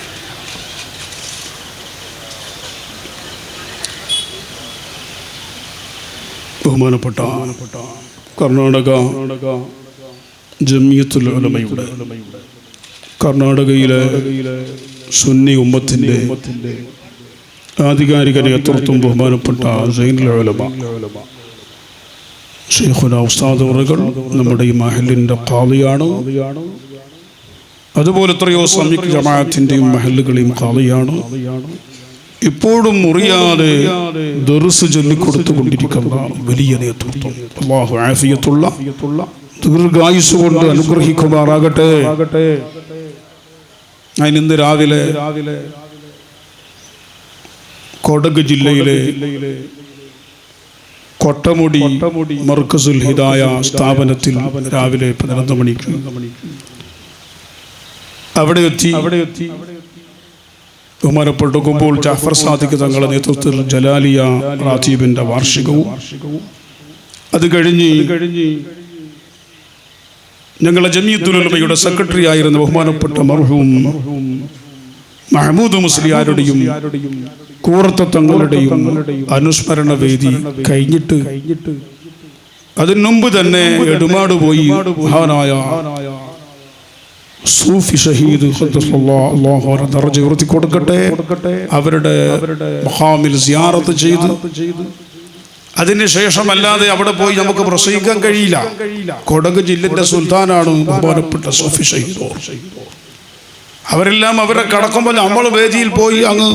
ബഹുമാനപ്പെട്ട കർണാടക ജമിയത്തുൽ ഉലമയുടെ കർണാടകയിലെ സുന്നി ഉമ്മത്തിൻ്റെ ആധികാരിക നേതൃത്വം ബഹുമാനപ്പെട്ട സൈനുൽ ഉലമ ശൈഖുന ഉസ്താദ് അവറുകൾ നമ്മുടെ ഈ മഹലിൻ്റെ ഖാദിയാണ്. അതുപോലെ എത്രയോ സംയുക്ത ജമാഅത്തിൻ്റെയും മഹല്ലുകളെയും ഖാദിയാണ്. ഇപ്പോഴും മുറിയാതെ ദർസ് ചൊല്ലിക്കൊടുത്തുകൊണ്ടിരിക്കുന്ന വലിയ നേതൃത്വം. അല്ലാഹു ആഫിയത്തുള്ള ദീർഘായുസ് കൊണ്ട് അനുഗ്രഹിക്കുമാറാകട്ടെ. ഞാൻ ഇന്ന് രാവിലെ കൊടക് ജില്ലയിലെ കൊട്ടമുടി മർക്കസുൽ ഹിദായ സ്ഥാപനത്തിൽ രാവിലെ 11 മണിക്ക് അവിടെ എത്തി. ബഹുമാനപ്പെട്ടുമ്പോൾ ജാഫർ സാദിഖ് തങ്ങളുടെ നേതൃത്വത്തിൽ ജലാലിയ റാത്തീബിന്റെ വാർഷികവും അത് കഴിഞ്ഞ് ഞങ്ങളുടെ ജമിയത്തുൽ ഉലമയുടെ സെക്രട്ടറി ആയിരുന്ന ബഹുമാനപ്പെട്ട മർഹൂം മഹ്മൂദ് മുസ്ലിയാരുടെയും കൂറത്ത തങ്ങളുടെയും അനുസ്മരണ വേദി കഴിഞ്ഞിട്ട് അതിനു മുമ്പ് തന്നെ എടുമാട് പോയി മഹാനായ സൂഫി ഷഹീദ് അല്ലാഹു ദർജ ഉയർത്തി കൊടുക്കട്ടെ അവരുടെ മഖാമിൽ സിയാറത്ത് ചെയ്ത് അതിനുശേഷം അല്ലാതെ അവിടെ പോയി നമുക്ക് പ്രസംഗിക്കാൻ കഴിയില്ല. കൊടക് ജില്ലന്റെ സുൽത്താനാണ് ബഹുമാനപ്പെട്ട സൂഫി ഷഹീദ്. അവരെല്ലാം അവരെ കടക്കുമ്പോൾ നമ്മൾ വേദിയിൽ പോയി അങ്ങ്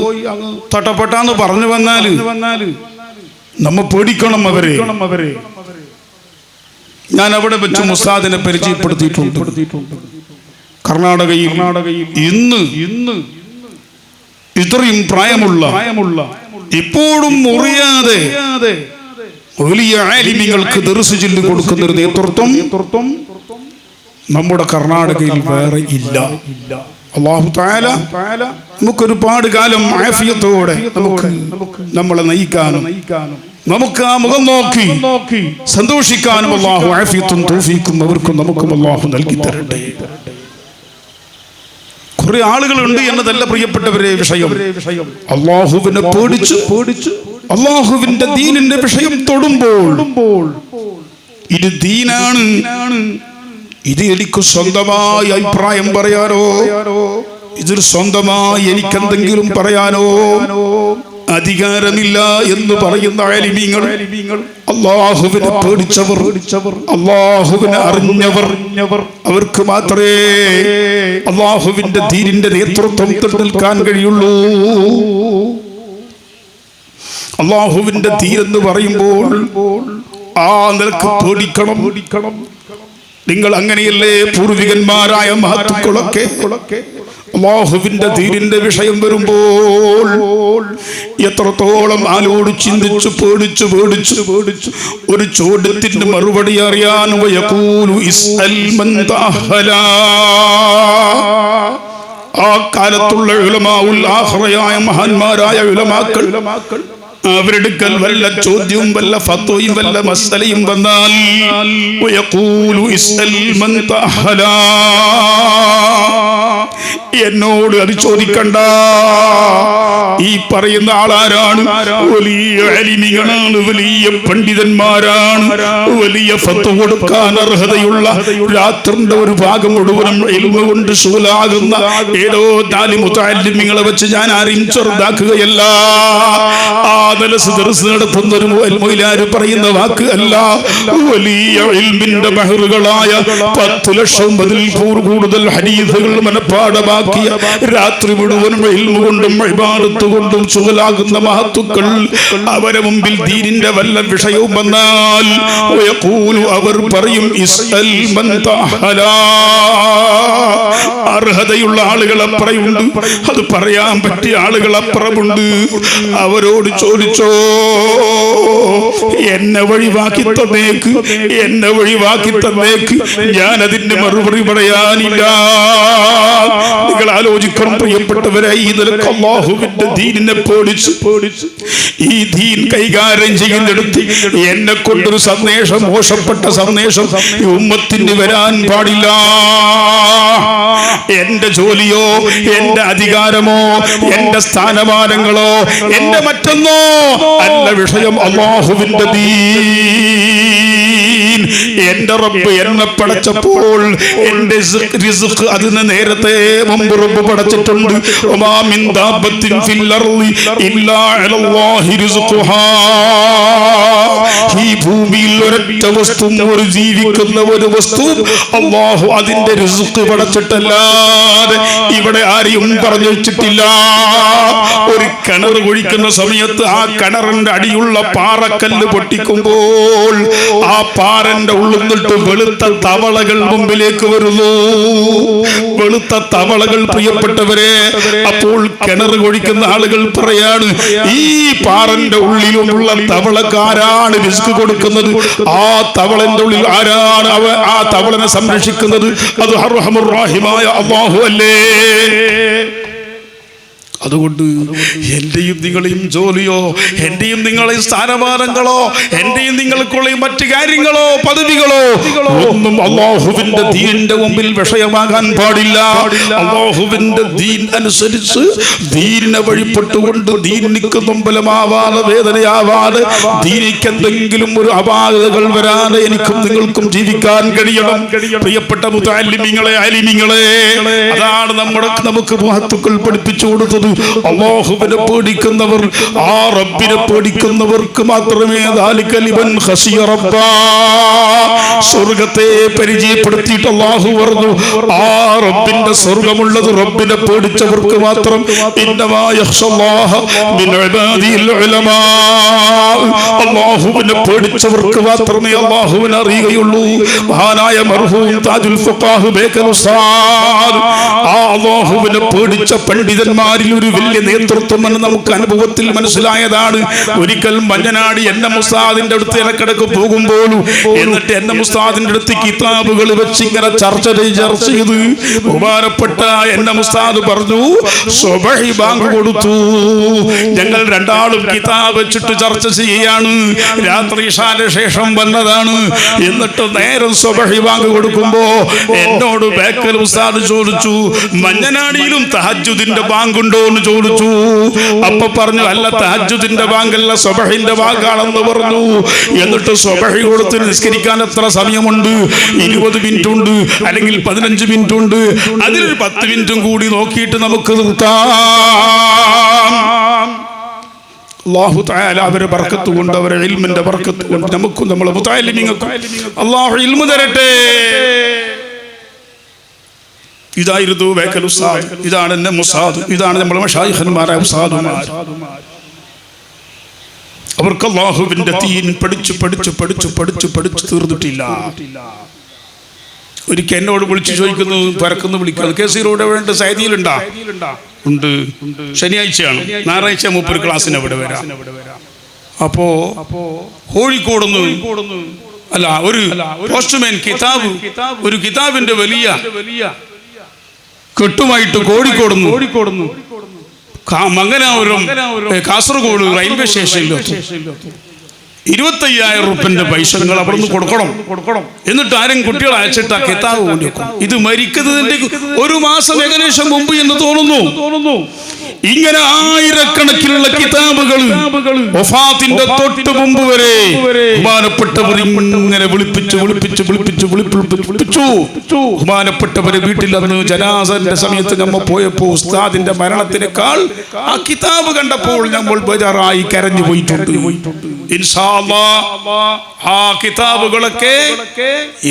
തട്ടപ്പെട്ടാന്ന് പറഞ്ഞു വന്നാല് നമ്മൾ പേടിക്കണം അവരെ. ഞാൻ അവിടെ വെച്ച് മുസ്താദിനെ പരിചയപ്പെടുത്തിയിട്ടുണ്ട്. കർണാടകയിൽ ഇന്ന് ഇത്രയും പ്രായമുള്ള ഇപ്പോഴും മുറിയാതെ വലിയ ആലിമീങ്ങൾക്ക് ദർസ് ചൊല്ലി കൊടുക്കുന്ന ഒരു നേതൃത്വം നമ്മുടെ കർണാടകയിൽ വേറെ ഇല്ല. അല്ലാഹു തആല നമുക്കൊരുപാട് കാലം ആഫിയത്തോടെ നമ്മളെ നയിക്കാനും നമുക്ക് ആ മുഖം നോക്കി സന്തോഷിക്കാനും അല്ലാഹു ആഫിയത്തും തൗഫീഖും അവർക്കും നമുക്കും അല്ലാഹു നൽകി തരട്ടെ. കുറെ ആളുകളുണ്ട് എന്നതല്ല പ്രിയപ്പെട്ടവരെ വിഷയം. അല്ലാഹുവിനെ പേടിച്ച് അല്ലാഹുവിന്റെ ദീനിന്റെ വിഷയം തൊടുമ്പോൾ ഇത് ദീനാണ്, ഇത് എനിക്ക് സ്വന്തമായി അഭിപ്രായം പറയാനോ ഇതിൽ സ്വന്തമായി എനിക്കെന്തെങ്കിലും പറയാനോ അധികാരമില്ല എന്ന് പറയുന്ന ആലിമീങ്ങൾ, അല്ലാഹുവിനെ പേടിച്ചവർ, അല്ലാഹുവിനെ അറിഞ്ഞവർ, അവർക്ക് മാത്രമേ അല്ലാഹുവിന്റെ ദീനിന്റെ നേതൃത്വത്തിൽ നിൽക്കാൻ കഴിയുള്ളൂ. അല്ലാഹുവിന്റെ ദീൻ എന്ന് പറയുമ്പോൾ ആ നിലക്ക് പേടിക്കണം. നിങ്ങൾ അങ്ങനെയല്ലേ പൂർവികന്മാരായ മഹത്തുക്കളൊക്കെ അല്ലാഹുവിന്റെ ദീനിന്റെ വിഷയം വരുമ്പോൾ എത്രത്തോളം ആലോട് ചിന്തിച്ചു പേടിച്ചു ഒരു ചോദ്യത്തിന്റെ മറുപടി അറിയാൻ വയഖൂലു ഇസ്അൽ മൻ തഅഹലാ. ആ കാലത്തുള്ള ഉലമാഉൽ ആഖിറയായ മഹാന്മാരായ ഉലമാക്കൾ അവരെടുക്കൽ വല്ല ചോദ്യവും വല്ല ഫത്വയും വല്ല മസലയും വന്നാൽ വയഖൂലു ഇസ്അൽ മൻ തഅഹലാ, എന്നോട് അത് ചോദിക്കണ്ട. ഈ പറയുന്ന ആളാരാണ്? വലിയ അലിമികളാണ്, വലിയ പണ്ഡിതന്മാരാണ്, വലിയ ഫത്വ കൊടുക്കാൻ അർഹതയുള്ള, രാത്രിന്റെ ഒരു ഭാഗം മുഴുവനും ഇൽമ കൊണ്ട് ശൂലാകുന്ന ഏതോ 4 മുതഅല്ലിമീങ്ങളെ വെച്ച് ഞാൻ ആരെയും ചെറുതാക്കുകയല്ല. ആ ദർസ് നടത്തുന്ന ഒരു മൗലവി പറയുന്ന വാക്ക് അല്ല. വലിയ ഇൽമിന്റെ ബഹറുകളായ 10 ലക്ഷം കൂടുതൽ ഹദീസുകൾ മനഃപ്പാഠമാക്കിയ, രാത്രി മുഴുവനും ഇൽമ കൊണ്ടും ഇബാദത്ത് കൊണ്ടും ശുഗലാകുന്ന മഹത്തുക്കൾ, അവരെ മുമ്പിൽ ദീനിന്റെ വല്ല വിഷയവും വന്നാൽ അവർ പറയും ഇസ്അൽ മൻ തഅഹലാ. അർഹതയുള്ള ആളുകൾ അപ്പുറമുണ്ട്, അത് പറയാൻ പറ്റിയ ആളുകൾ അപ്പുറമുണ്ട്. അവരോട് ചോദിക്കും ചോദിച്ചോ, എന്നെ ഒഴിവാക്കി തന്നേക്ക്, എന്നെ ഒഴിവാക്കി തന്നേക്ക്, ഞാൻ അതിന്റെ മറുപടി പറയാനില്ല. നിങ്ങൾ ആലോചിക്കണം പ്രിയപ്പെട്ടവരെ, ഈ നിലക്ക് അല്ലാഹുവിന്റെ ദീനിനെ പേടിച്ച് ഈ ദീൻ കൈകാര്യം ചെയ്യുന്നിടത്ത് എന്നെ കൊണ്ടൊരു സന്ദേശം, മോശപ്പെട്ട സന്ദേശം ഈ ഉമ്മത്തിന് വരാൻ പാടില്ല. എന്റെ ജോലിയോ, എന്റെ അധികാരമോ, എന്റെ സ്ഥാനമാനങ്ങളോ, എന്റെ മറ്റൊന്നോ അല്ല വിഷയം. അല്ലാഹുവിന്റെ ദീൻ. എന്റെ റബ്ബ് എന്നെ പടച്ചപ്പോൾ എന്റെ റിസ്ക് അതിന് നേരത്തെ മുമ്പ് റബ്ബ് പടച്ചിട്ടുണ്ട്. വമാ മിൻ ദാബത്തിൻ ഫിൽ അർളി ഇല്ലാ അലല്ലാഹി റിസ്ഖുഹാ. ഈ ഭൂമിയിൽ ഒരൊറ്റ വസ്തു, ഒരു ജീവിക്കുന്ന ഒരു വസ്തു അല്ലാഹു അതിന്റെ റിസ്ക് പടച്ചിട്ടല്ലാതെ ഇവിടെ ആരെയും പറഞ്ഞു വെച്ചിട്ടില്ല. ഒരു കിണർ കുഴിക്കുന്ന സമയത്ത് ആ കിണറിന്റെ അടിയുള്ള പാറക്കല്ല് പൊട്ടിക്കുമ്പോൾ ആ പാറന്റെ ഉള്ളിൽ നിന്നിട്ട് വെളുത്ത തവളകൾ മുമ്പിലേക്ക് വരുന്നു. വെളുത്ത തവളകൾ പ്രിയപ്പെട്ടവരെ, അപ്പോൾ കിണർ കുഴിക്കുന്ന ആളുകൾ പറയാണ്, ഈ പാറന്റെ ഉള്ളിലുള്ള തവളക്കാരാണ് റിസ്ക് കൊടുക്കുന്നത്? ആ തവളന്റെ ഉള്ളിൽ ആരാണ് ആ തവളനെ സംരക്ഷിക്കുന്നത്? അത് അർഹമുർ റഹീമായ അല്ലാഹു അല്ലേ? അതുകൊണ്ട് എന്റെയും നിങ്ങളെയും ജോലിയോ, എന്റെയും നിങ്ങളെയും സ്ഥാനമാനങ്ങളോ, എന്റെയും നിങ്ങൾക്കുള്ള മറ്റു കാര്യങ്ങളോ, പദവികളോ ഒന്നും അല്ലാഹുവിന്റെ ദീനിന്റെ മുമ്പിൽ വിഷയമാകാൻ പാടില്ല. അല്ലാഹുവിന്റെ ദീൻ അനുസരിച്ച് ദീനിനെ വഴിപ്പെട്ടുകൊണ്ട് ദീനിക്ക് നൊമ്പലമാവാതെ, വേദനയാവാതെ, ദീനിക്ക് എന്തെങ്കിലും ഒരു അപാകതകൾ വരാതെ എനിക്കും നിങ്ങൾക്കും ജീവിക്കാൻ കഴിയണം. പ്രിയപ്പെട്ട മുതഅല്ലിമീങ്ങളെ, ആലിമീങ്ങളെ, അതാണ് നമുക്ക് മഹത്തുക്കൾ പഠിപ്പിച്ചു കൊടുത്തത്. അല്ലാഹുവിനെ പേടിക്കുന്നവർ, ആ റബ്ബിനെ പേടിക്കുന്നവർക്ക് മാത്രമേ ദാലിക ലിമൻ ഖശിയ റബ്ബാ. സ്വർഗ്ഗത്തെ പരിചയപ്പെടുത്തിയിട്ട് അല്ലാഹു പറഞ്ഞു, ആ റബ്ബിന്റെ സ്വർഗ്ഗമുള്ളത് റബ്ബിനെ പേടിച്ചവർക്ക് മാത്രം. ഇന്നമാ യഖ്ശല്ലാഹ മിൻ ഇബാദിൽ ഉലമാ. അല്ലാഹുവിനെ പേടിച്ചവർക്ക് മാത്രമേ അല്ലാഹുവിനെ അറിയുകയുള്ളൂ. മഹാനായ മർഹൂം താജുൽ ഫഖാഹ് ബേക്കൽ ഉസ്താദ് ആ അല്ലാഹുവിനെ പേടിച്ച പണ്ഡിതന്മാരിൽ ഒരു വലിയ നേതൃത്വം എന്ന് നമുക്ക് അനുഭവത്തിൽ മനസ്സിലായതാണ്. ഒരിക്കൽ മഞ്ഞനാടി എന്നെ മുസ്താദിന്റെ അടുത്ത് ഇടക്കിടക്ക് പോകുമ്പോഴും, എന്നിട്ട് എന്നെ മുസ്താദിന്റെ അടുത്ത് കിതാബുകൾ വെച്ച് ഇങ്ങനെ ചർച്ച ചെയ്ത് ബഹുമാനപ്പെട്ട എന്നെ മുസ്താദ് പറഞ്ഞു, സുബ്ഹി ബാങ്ക് കൊടുത്തു, ഞങ്ങൾ രണ്ടാളും കിതാബ് വെച്ചിട്ട് ചർച്ച ചെയ്യുകയാണ്. രാത്രി ഇശാന്റെ ശേഷം വന്നതാണ്. എന്നിട്ട് നേരം സുബ്ഹി ബാങ്ക് കൊടുക്കുമ്പോ എന്നോട് ബേക്കൽ ഉസ്താദ് ചോദിച്ചു, മഞ്ഞനാടിയിലും തഹജ്ജുദിന്റെ ബാങ്കുണ്ടോ എന്ന് ചോദിച്ചു. അപ്പൊ പറഞ്ഞു, അല്ല, തഹജ്ജുദിന്റെ ബാങ്കല്ല, സുബ്ഹിന്റെ ബാങ്കാണെന്ന് പറഞ്ഞു. എന്നിട്ട് സുബ്ഹി കൊടുത്ത് നിസ്കരിക്കാൻ എത്ര സമയമുണ്ട്? 20 മിനിറ്റ് ഉണ്ട്, അല്ലെങ്കിൽ 15 മിനിറ്റ് ഉണ്ട്. അതിലൊരു 10 മിനിറ്റും കൂടി നോക്കിയിട്ട് നമുക്ക് നിർത്താം. അല്ലാഹു തആല അവരെ ബർക്കത്ത് കൊണ്ട്, അവരെ ഇൽമിന്റെ ബർക്കത്ത് കൊണ്ട് നമുക്കും നമ്മളെ മുതഅല്ലിമീങ്ങൾക്കും അല്ലാഹു ഇൽമു തരട്ടെ. ഇതായിരുന്നു ബേക്കൽ ഉസ്താദ്, ഇതാണ് എന്നെ മുസാദ്, ഇതാണ് നമ്മുടെ മശായിഖന്മാരായ ഉസ്താദുമാർ. അവർക്ക് അല്ലാഹുവിന്റെ ദീൻ പഠിച്ചു തീർന്നിട്ടില്ല. ഒരിക്കൽ എന്നോട് വിളിച്ചു ചോദിക്കുന്നു, പരക്കുന്നു വിളിക്കുന്നു, കേസീറോടെ വേണ്ട സൈദിയിലുണ്ടാ? ഉണ്ട്. ശനിയാഴ്ചയാണ്, ഞായറാഴ്ച മൂപ്പര് ക്ലാസ്സിന് അവിടെ വരാം. അപ്പോ കോഴിക്കോടുന്ന് അല്ല, ഒരു പോസ്റ്റ്മാൻ കിതാബ്, ഒരു കിതാബിന്റെ വലിയ കെട്ടുമായിട്ട് കോഴിക്കോടുന്നു മംഗലാപുരം കാസർഗോഡ് റെയിൽവേ സ്റ്റേഷനിൽ 25,000 റുപ്യന്റെ പൈസകൾ അവിടുന്ന് കൊടുക്കണം. എന്നിട്ട് ആരും കുട്ടികളെ അയച്ചിട്ട് ആ കിതാബ് കൊണ്ടുവെക്കും. ഇത് മരിക്കുന്നതിന്റെ 1 മാസം ഏകദേശം മുമ്പ് എന്ന് തോന്നുന്നു. ഇങ്ങനെ ആയിരക്കണക്കിനുള്ള കിതാബുകൾ വഫാത്തിന്റെ തൊട്ട് മുമ്പ് വരെ ബഹുമാനപ്പെട്ടവർ ഇങ്ങനെ വിളിപ്പിച്ചു. ബഹുമാനപ്പെട്ടവരെ വീട്ടിൽ അന്ന് ജനാസന്റെ സമയത്ത് നമ്മൾ പോയപ്പോ ഉസ്താദിന്റെ മരണത്തിനേക്കാൾ ആ കിതാബ് കണ്ടപ്പോൾ നമ്മൾ ബേജാറായി കരഞ്ഞു പോയിട്ടുണ്ട്. ഇൻഷാ അല്ലാഹ് ആ കിതാബുകളൊക്കെ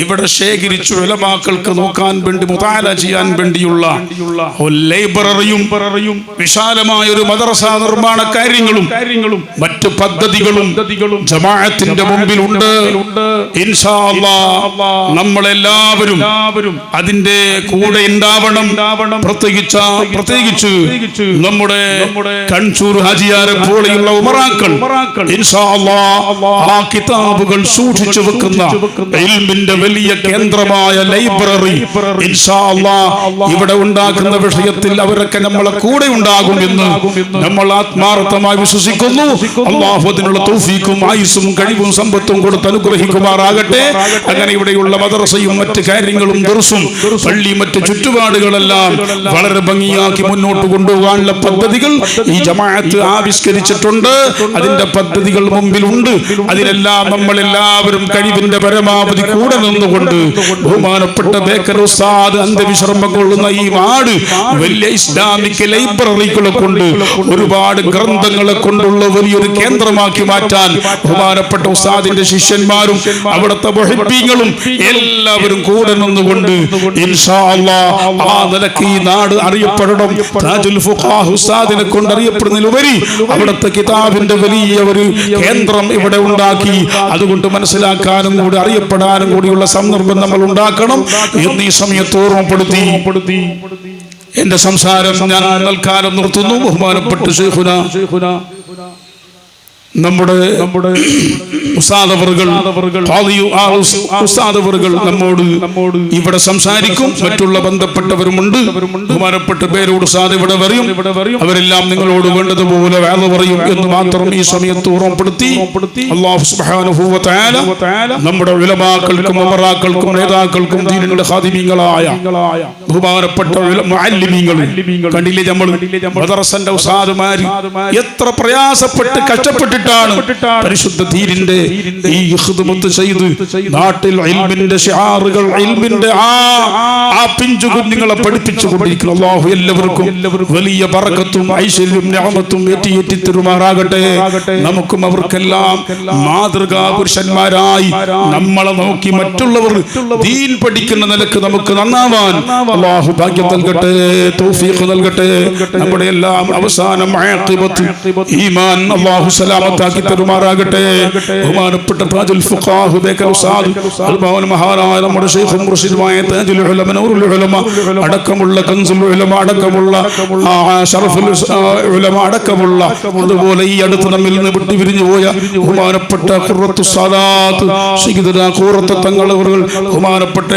ഇവിടെ ശേഖരിച്ചു ഉലമാക്കൾക്ക് നോക്കാൻ വേണ്ടി, മുതാല ചെയ്യാൻ വേണ്ടിയുള്ള ലൈബ്രറിയും വിശാലമായ ഒരു മദ്രസ നിർമ്മാണ കാര്യങ്ങളും മറ്റു പദ്ധതികളും ജമാഅത്തിന്റെ മുമ്പിലുണ്ട്. ഇൻഷാ അല്ലാഹ് നമ്മളെല്ലാവരും അതിന്റെ കൂടെ ഉണ്ടാവണം. പ്രത്യേകിച്ച് നമ്മുടെ കൺചൂർ ഹാജിയാരെ പോലെയുള്ള ഉമറാക്കൾ ഇൻഷാ അല്ലാഹ് ആ കിതാബുകൾ സൂക്ഷിച്ചു വെക്കുന്ന ഇൽമിന്റെ വലിയ കേന്ദ്രമായ ലൈബ്രറി ഇൻഷാ അല്ലാഹ് ഇവിടെ ഉണ്ടാക്കുന്ന വിഷയത്തിൽ അവരൊക്കെ നമ്മളെ കൂടെ ഉണ്ടാകും എന്ന് നമ്മൾ ആത്മാർത്ഥമായി വിശ്വസിക്കുന്നു. അല്ലാഹു അതിനുള്ള തൗഫീഖും ആയുസ്സും കഴിവും സമ്പത്തും കൊടുത്ത് അനുഗ്രഹിക്കുമാറാകട്ടെ. അങ്ങനെ ഇവിടെയുള്ള മദ്രസയും മറ്റു കാര്യങ്ങളും ദർസും പള്ളി മറ്റു ചുറ്റുപാടുകളെല്ലാം വളരെ ഭംഗിയാക്കി മുന്നോട്ട് കൊണ്ടുപോകാനുള്ള പദ്ധതികൾ ഈ ജമാഅത്ത് ആവിഷ്കരിച്ചിട്ടുണ്ട്. അതിന്റെ പദ്ധതികൾ മുമ്പിലുണ്ട്. അതിലെല്ലാം നമ്മളെല്ലാവരും കഴിവിന്റെ പരമാവധി കൂടെ നിന്നുകൊണ്ട് ബഹുമാനപ്പെട്ട ബേക്കർ ഉസ്താദ് അന്ത്യവിശ്രമം കൊള്ളുന്ന ഈ നാട് വലിയ ഇസ്ലാമിക് ലൈബ്രറികളെ കൊണ്ട് ഒരുപാട് ഗ്രന്ഥങ്ങളെ കൊണ്ടുള്ള വലിയൊരു കേന്ദ്രമാക്കി മാറ്റാൻ ബഹുമാനപ്പെട്ട ഉസ്താദിന്റെ ശിഷ്യന്മാരും അവിടുത്തെ മുഹിബ്ബീങ്ങളും എല്ലാവരും കൂടെ നിന്നുകൊണ്ട് ഇൻഷാ അല്ലാഹ് ആ നിലയ്ക്ക് ഈ നാട് അറിയപ്പെടണം. താജുൽ ഫുഖാഹ് ഉസ്താദിനെ കൊണ്ട് അറിയപ്പെടുന്നതിലുപരി അവിടുത്തെ കിതാബിന്റെ വലിയ ഒരു കേന്ദ്രം ഇവിടെ ഉണ്ടാക്കി അതുകൊണ്ട് മനസ്സിലാക്കാനും കൂടി അറിയപ്പെടാനും കൂടിയുള്ള സന്ദർഭം നമ്മൾ ഉണ്ടാക്കണം എന്ന് ഈ സമയത്ത് ഓർമ്മപ്പെടുത്തി എന്റെ സംസാരം ഞാൻ തൽക്കാലം നിർത്തുന്നു. ബഹുമാനപ്പെട്ട ശൈഖുന നമ്മുടെ ഉസ്താദവറുകൾ നമ്മോട് ഇവിടെ സംസാരിക്കും. മറ്റുള്ള ബന്ധപ്പെട്ടവരുമുണ്ട്. ബഹുമാനപ്പെട്ട പേരോട് ഉസ്താദ് ഇവിടെ വരും. അവരെല്ലാം നിങ്ങളോട് വേണ്ടതുപോലെ വേദ പറയും എന്ന് മാത്രം ഈ സമയത്ത് ഓർമ്മപ്പെടുത്തി അല്ലാഹു സുബ്ഹാനഹു വ തആല നമ്മുടെ ഉലമാക്കൾക്കും ഉമറാക്കൾക്കും നേതാക്കൾക്കും ദീനിന്റെ ഖാദിമീങ്ങളായ ബഹുമാനപ്പെട്ട മുഅല്ലിമീങ്ങൾ കണ്ടില്ലേ, നമ്മൾ മദ്രസന്റെ ഉസ്താദുമാർ എത്ര പ്രയാസപ്പെട്ട് കഷ്ടപ്പെട്ടിട്ടാണ് പരിശുദ്ധ ദീനിന്റെ ഈ ഖിദ്മത്ത് ചെയ്ത് നാട്ടിൽ ഇൽമിന്റെ ശിആറുകൾ ഇൽമിന്റെ ആ പിഞ്ചു കുഞ്ഞുങ്ങളെ പഠിപ്പിച്ചു കൊണ്ടിരിക്കുന്നു. അല്ലാഹു എല്ലാവർക്കും വലിയ ബറക്കത്തും ഐശ്വര്യവും നിഅമത്തും ഏറ്റി തരുമാറാകട്ടെ. നമുക്കും അവർക്കെല്ലാം മാതൃകാ പുരുഷന്മാരായി നമ്മളെ നോക്കി മറ്റുള്ളവർ ദീൻ പഠിക്കുന്ന നിലക്ക് നമുക്ക് നന്നാവാൻ അല്ലാഹു ഭാഗ്യം നൽകട്ടെ, തൗഫീഖ് നൽകട്ടെ. നമ്മുടെ എല്ലാം അവസാനം ആഖിബത്ത് ഈമാൻ അല്ലാഹു സലാമത്താക്കി തരുമാറാകട്ടെ. ബഹുമാനപ്പെട്ട താജുൽ ഫുഖാഹ് ബേക്കർ ഉസ്താദ് അൽബാൻ മഹാനായ നമ്മുടെ ശൈഖും മുർഷിദുമായ താജുൽ ഉലമ നൂറുൽ ഉലമ അടക്കമുള്ള കൻസുൽ ഉലമ അടക്കമുള്ള ശറഫുൽ ഉലമ അടക്കമുള്ള അതുപോലെ ഈ അടുത്ത് നമ്മിൽ നിന്ന് വിട്ടുപിരിഞ്ഞു പോയ ബഹുമാനപ്പെട്ട ഖുറത്തു സാദാത്ത് സയ്യിദുനാ ഖുറത്ത് തങ്ങൾ അവர்கள் ബഹുമാനപ്പെട്ട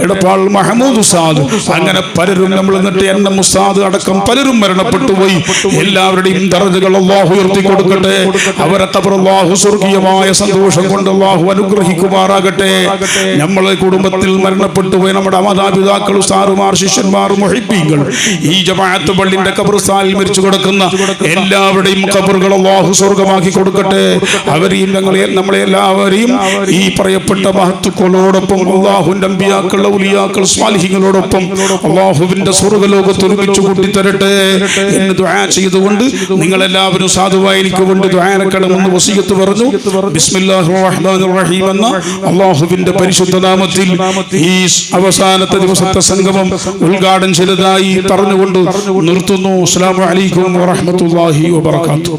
എടപ്പാൾ മഹമൂദ് ഉസ്താദ് അങ്ങനെ പലരും നമ്മൾ എന്നിട്ട് എന്ന ഉസ്താദ് അടക്കം പലരും മരണപ്പെട്ടു പോയി. എല്ലാവരുടെയും ദറജകൾ അല്ലാഹു ഉയർത്തി കൊടുക്കട്ടെ. അവരെ ഖബർ അല്ലാഹു സ്വർഗീയമായ സന്തോഷം കൊണ്ട് അല്ലാഹു അനുഗ്രഹിക്കുമാറാകട്ടെ. നമ്മളെ കുടുംബത്തിൽ മരണപ്പെട്ടു പോയ നമ്മുടെ മാതാപിതാക്കൾ, ഉസ്താദുമാർ, ശിഷ്യന്മാർ, മുഹിബ്ബീങ്ങൾ, ഈ ജമാഅത്ത് പള്ളിന്റെ ഖബർസ്ഥാനിൽ മരിച്ചു കിടക്കുന്ന എല്ലാവരുടെയും ഖബറുകൾ അല്ലാഹു സ്വർഗമാക്കി കൊടുക്കട്ടെ. അവരെയും നമ്മളെ എല്ലാവരെയും ഈ പറയപ്പെട്ട മഹത്തുക്കളോടൊപ്പം അല്ലാഹുവിന്റെ അമ്പിയാക്കൾ, ഔലിയാക്കൾ, സ്വാലിഹീങ്ങളോടൊപ്പം അല്ലാഹുവിന്റെ സ്വർഗ്ഗലോകത്ത് ഒരുമിച്ച് കൂട്ടിത്തരട്ടെ എന്ന് ദുആ ചെയ്തുകൊണ്ട് നിങ്ങളെല്ലാവരും സാധുവായി എനിക്കുകൊണ്ട് ദുആനക്കണമെന്ന് വസിയത്ത് പറഞ്ഞു. ബിസ്മില്ലാഹിർ റഹ്മാനിർ റഹീം എന്ന അല്ലാഹുവിന്റെ പരിശുദ്ധ നാമത്തിൽ ഈ അവസാനത്തെ ദിവസത്തെ സംഗമം ഉദ്ഘാടനം ചെയ്തതായി പറഞ്ഞുകൊണ്ട് നിർത്തുന്നു. അസ്സലാമു അലൈക്കും വറഹ്മത്തുള്ളാഹി വബറകാതുഹു.